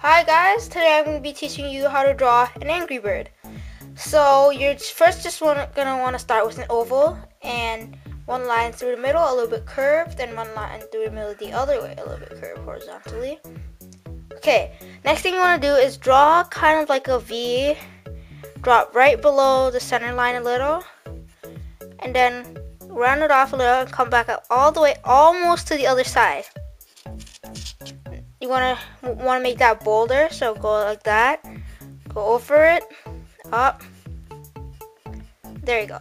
Hi guys, today I'm going to be teaching you how to draw an Angry Bird. So you're first just going to want to start with an oval and one line through the middle, a little bit curved, and one line through the middle the other way, a little bit curved horizontally. Okay, next thing you want to do is draw kind of like a V, drop right below the center line a little, and then round it off a little and come back up all the way almost to the other side. You want to make that bolder, so go like that, go over it, up, there you go.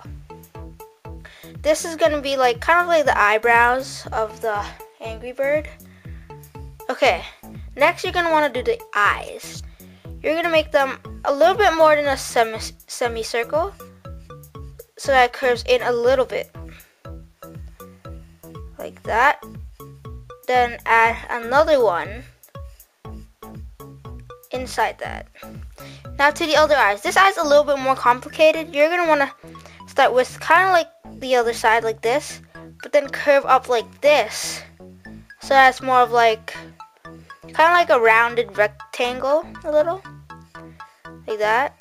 This is gonna be like kind of like the eyebrows of the Angry Bird. Okay, next you're gonna want to do the eyes. You're gonna make them a little bit more than a semicircle, so that it curves in a little bit, like that. Then add another one inside that. Now to the other eyes. This eye's a little bit more complicated. You're gonna want to start with kind of like the other side, like this, but then curve up like this, so that's more of like kind of like a rounded rectangle, a little like that.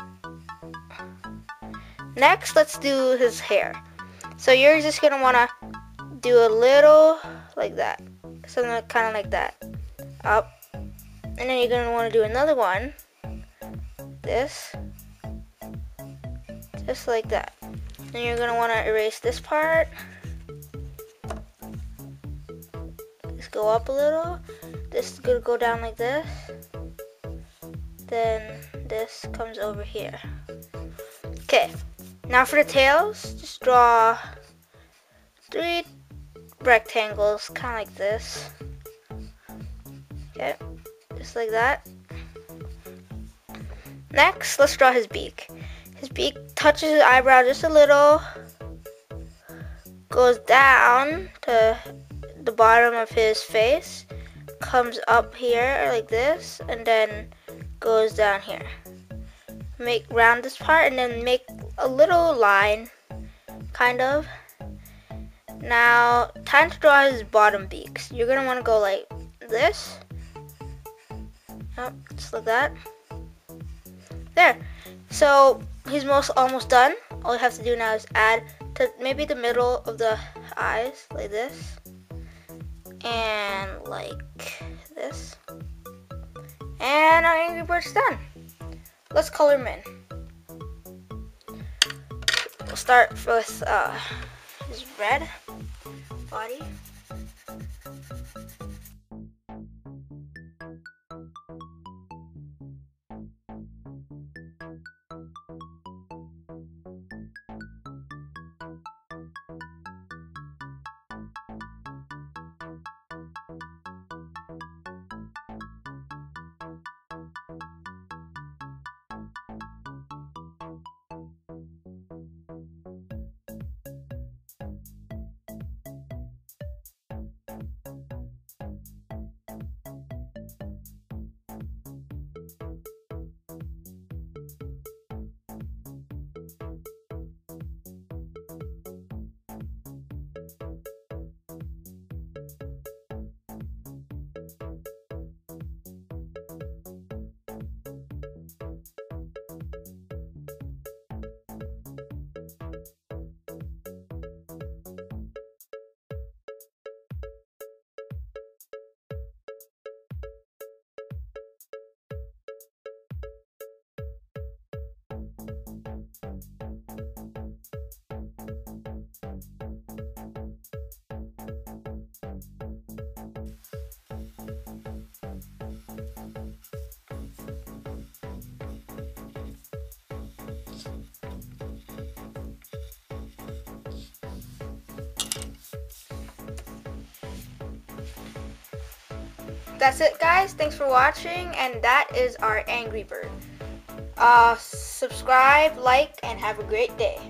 Next, let's do his hair. So you're just gonna want to do a little like that, something kind of like that, up, and then you're gonna want to do another one, this, just like that. Then you're gonna want to erase this part. Just go up a little. This is gonna go down like this. Then this comes over here. Okay, now for the tails, just draw 3 rectangles, kind of like this. Okay, just like that. Next, let's draw his beak. His beak touches his eyebrow just a little, goes down to the bottom of his face, comes up here like this, and then goes down here. Make round this part and then make a little line, kind of. Now, time to draw his bottom beaks. You're gonna want to go like this. Just like that. There. So he's almost done. All you have to do now is add to maybe the middle of the eyes, like this, and like this. And our Angry Bird's done. Let's color him in. We'll start with his red body. That's it, guys. Thanks for watching, and that is our Angry Bird. Subscribe, like, and have a great day.